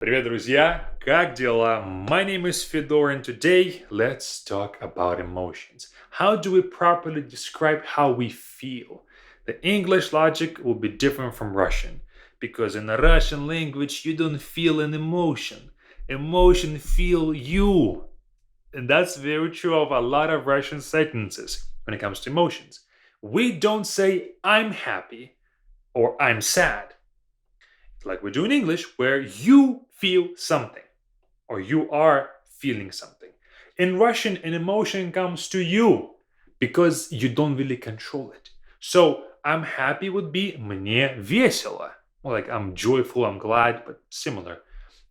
Привет, друзья! Как дела? My name is Fedor, and today let's talk about emotions. How do we properly describe how we feel? The English logic will be different from Russian because in the Russian language you don't feel an emotion. Emotion feel you. And that's very true of a lot of Russian sentences when it comes to emotions. We don't say I'm happy or I'm sad like we do in English, where you feel something or you are feeling something. In Russian, an emotion comes to you because you don't really control it. So I'm happy would be мне весело. Well, like I'm joyful, I'm glad, but similar.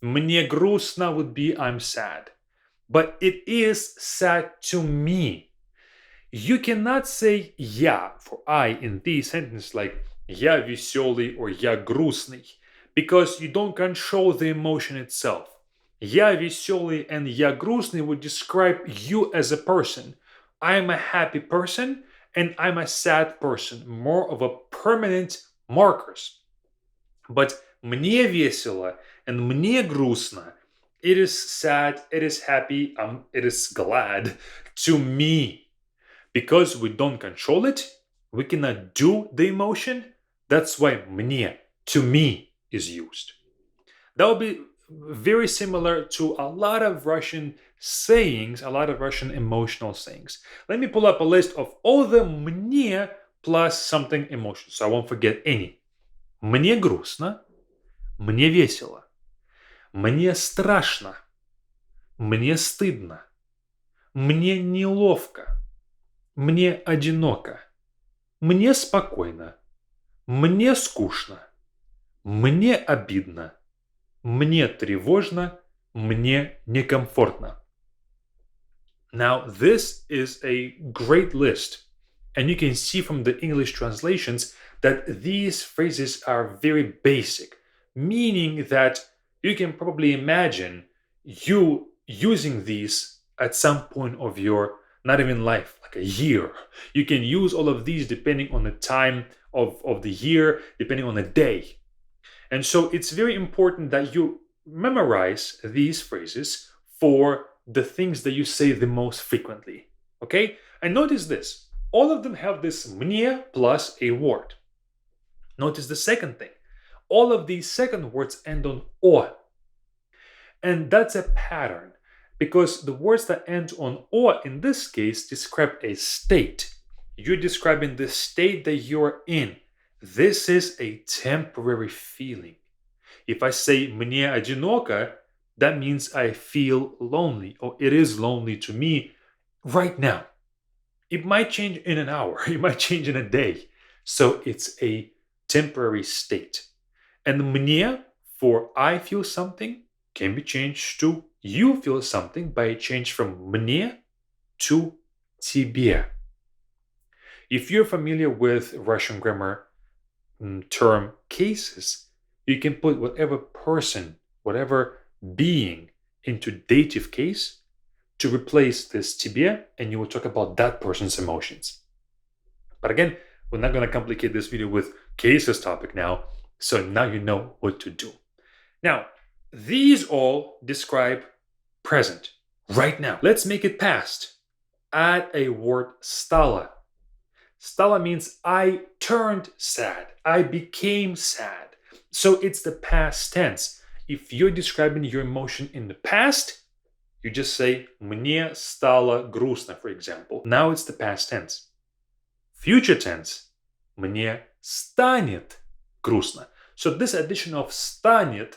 Мне грустно would be I'm sad. But it is sad to me. You cannot say я for I in these sentences like я веселый or я грустный because you don't control the emotion itself. Я веселый and я грустный would describe you as a person. I'm a happy person and I'm a sad person, more of a permanent markers. But мне весело and мне грустно, it is sad, it is happy, it is glad to me. Because we don't control it, we cannot do the emotion. That's why мне, to me, is used. That would be very similar to a lot of Russian sayings, a lot of Russian emotional sayings. Let me pull up a list of all the мне plus something emotion, so I won't forget any. Мне грустно, мне весело, мне страшно, мне стыдно, мне неловко, мне одиноко, мне спокойно, мне скучно, мне обидно, мне тревожно, мне некомфортно. Now, this is a great list, and you can see from the English translations that these phrases are very basic, meaning that you can probably imagine you using these at some point of your not even life, like a year. You can use all of these depending on the time of the year, depending on the day. And so it's very important that you memorize these phrases for the things that you say the most frequently. Okay? And notice this all of them have this мне plus a word. Notice the second thing. All of these second words end on o. And that's a pattern because the words that end on o in this case describe a state. You're describing the state that you're in. This is a temporary feeling. If I say мне одиноко, that means I feel lonely or it is lonely to me right now. It might change in an hour, it might change in a day. So it's a temporary state. And мне for I feel something can be changed to you feel something by a change from мне to тебе. If you're familiar with Russian grammar term cases, you can put whatever person, whatever being into dative case to replace this тебе, and you will talk about that person's emotions. But again, we're not going to complicate this video with cases topic now, so now you know what to do. Now, these all describe present, right now. Let's make it past. Add a word stало. Stало means I turned sad, I became sad. So it's the past tense. If you're describing your emotion in the past, you just say мне стало грустно, for example. Now it's the past tense. Future tense. Мне станет грустно. So this addition of станет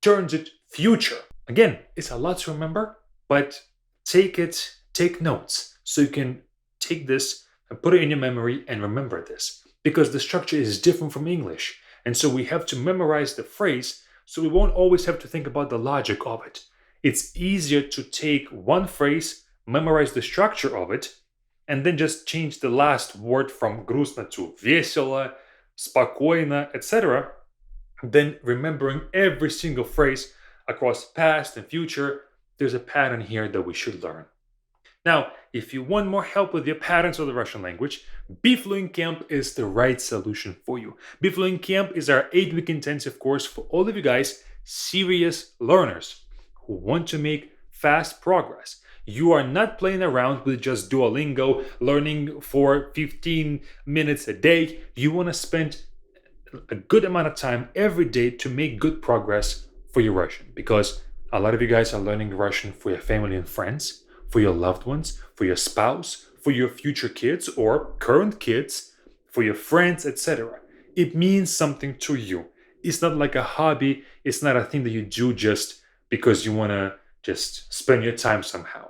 turns it future. Again, it's a lot to remember, but take notes so you can take this and put it in your memory and remember this because the structure is different from English. And so we have to memorize the phrase so we won't always have to think about the logic of it. It's easier to take one phrase, memorize the structure of it, and then just change the last word from грустно to весело, спокойно, etc., than remembering every single phrase across past and future. There's a pattern here that we should learn. Now, if you want more help with your patterns of the Russian language, BeFluent Camp is the right solution for you. BeFluent Camp is our 8-week intensive course for all of you guys serious learners who want to make fast progress. You are not playing around with just Duolingo, learning for 15 minutes a day. You want to spend a good amount of time every day to make good progress for your Russian, because a lot of you guys are learning Russian for your family and friends, for your loved ones, for your spouse, for your future kids or current kids, for your friends, etc. It means something to you. It's not like a hobby, it's not a thing that you do just because you want to just spend your time somehow.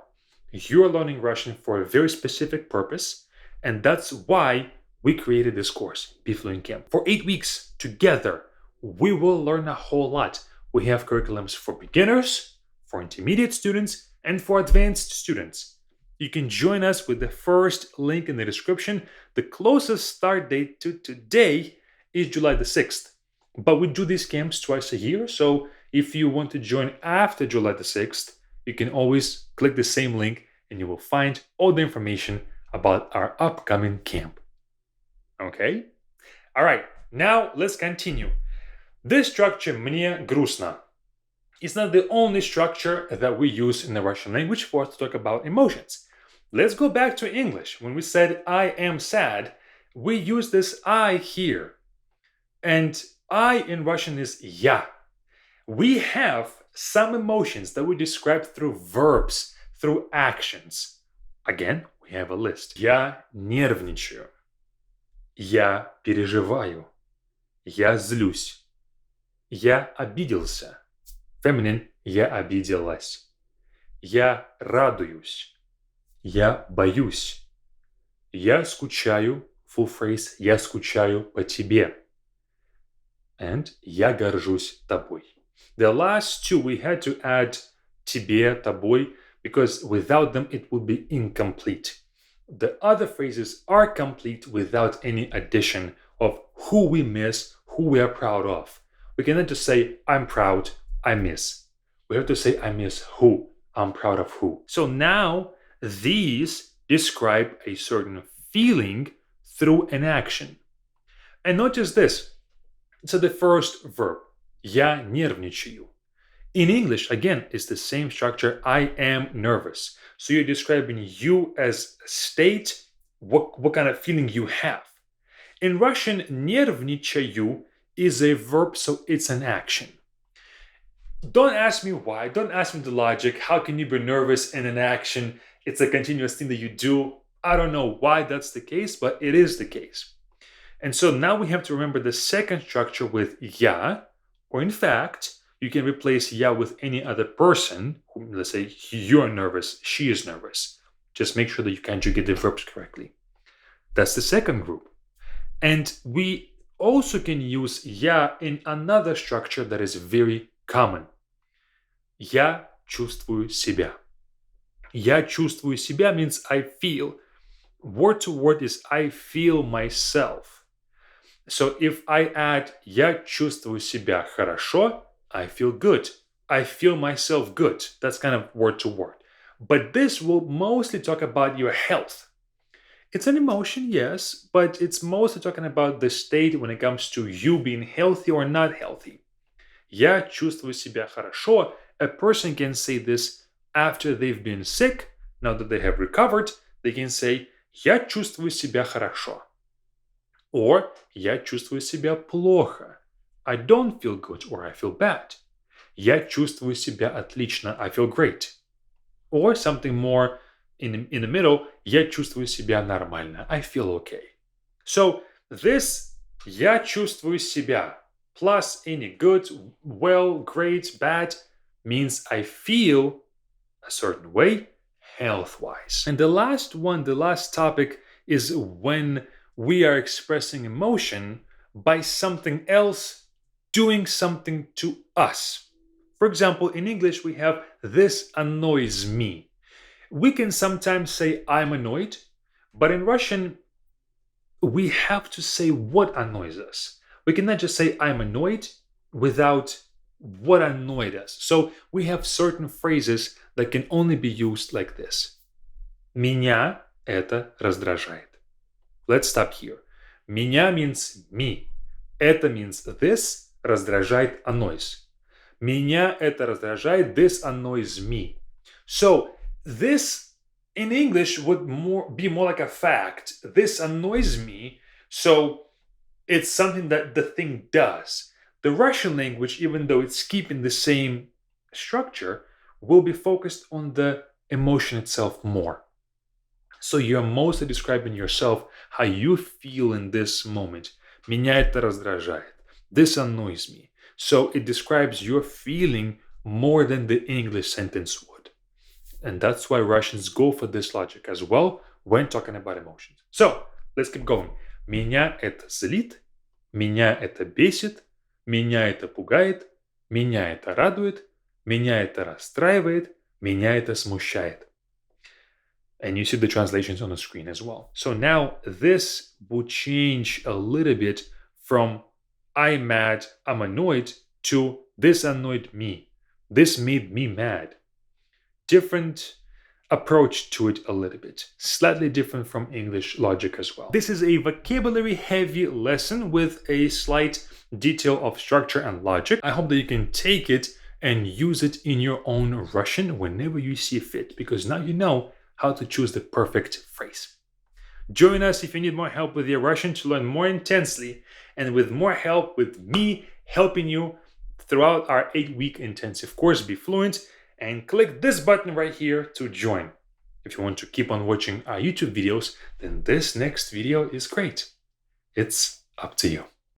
You're learning Russian for a very specific purpose, and that's why we created this course, Be Fluent Camp. For 8 weeks together, we will learn a whole lot. We have curriculums for beginners, for intermediate students, and for advanced students. You can join us with the first link in the description. The closest start date to today is July the 6th. But we do these camps twice a year, so if you want to join after July the 6th, you can always click the same link and you will find all the information about our upcoming camp. Okay? All right, now let's continue. This structure, мне грустно, is not the only structure that we use in the Russian language for us to talk about emotions. Let's go back to English. When we said I am sad, we use this I here. And I in Russian is я. We have some emotions that we describe through verbs, through actions. Again, we have a list. Я нервничаю. Я переживаю. Я злюсь. Я обиделся. Feminine, я обиделась. Я радуюсь. Я боюсь. Я скучаю. Full phrase. Я скучаю по тебе. And я горжусь тобой. The last two we had to add тебе, тобой, because without them it would be incomplete. The other phrases are complete without any addition of who we miss, who we are proud of. We cannot just say, I'm proud, I miss. We have to say, I miss who, I'm proud of who. So now these describe a certain feeling through an action. And notice this. So the first verb, я нервничаю. In English, again, it's the same structure, I am nervous. So you're describing you as a state, what kind of feeling you have. In Russian, нервничаю is a verb, so it's an action. Don't ask me why, don't ask me the logic. How can you be nervous in an action? It's a continuous thing that you do. I don't know why that's the case, but it is the case. And so now we have to remember the second structure with я, or in fact, you can replace я with any other person. Let's say you're nervous, she is nervous. Just make sure that you conjugate the verbs correctly. That's the second group. And we also can use я in another structure that is very common. Я чувствую себя. Я чувствую себя means I feel. Word to word is I feel myself. So if I add я чувствую себя хорошо, I feel good. I feel myself good. That's kind of word to word. But this will mostly talk about your health. It's an emotion, yes, but it's mostly talking about the state when it comes to you being healthy or not healthy. Я чувствую себя хорошо. A person can say this after they've been sick. Now that they have recovered, they can say я чувствую себя хорошо. Or я чувствую себя плохо. I don't feel good or I feel bad. Я чувствую себя отлично. I feel great. Or something more in the middle. Я чувствую себя нормально. I feel okay. So this я чувствую себя plus any good, well, great, bad means I feel a certain way health-wise. And the last one, the last topic is when we are expressing emotion by something else doing something to us. For example, in English, we have this annoys me. We can sometimes say I'm annoyed, but in Russian, we have to say what annoys us. We cannot just say I'm annoyed without what annoyed us. So we have certain phrases that can only be used like this. Меня это раздражает. Let's stop here. Меня means me. Это means this, раздражает annoys. Меня это раздражает. This annoys me. So this in English would be more like a fact. This annoys me. So it's something that the thing does. The Russian language, even though it's keeping the same structure, will be focused on the emotion itself more. So you're mostly describing yourself, how you feel in this moment. Меня это раздражает. This annoys me. So it describes your feeling more than the English sentence would. And that's why Russians go for this logic as well when talking about emotions. So let's keep going. Меня это злит. Меня это бесит. Меня это пугает. Меня это радует. Меня это расстраивает. Меня это смущает. And you see the translations on the screen as well. So now this will change a little bit from I'm mad, I'm annoyed to this annoyed me. This made me mad. Different approach to it a little bit. Slightly different from English logic as well. This is a vocabulary heavy lesson with a slight detail of structure and logic. I hope that you can take it and use it in your own Russian whenever you see fit, because now you know how to choose the perfect phrase. Join us if you need more help with your Russian to learn more intensely, and with more help with me helping you throughout our 8-week intensive course, Be Fluent, and click this button right here to join. If you want to keep on watching our YouTube videos, then this next video is great. It's up to you.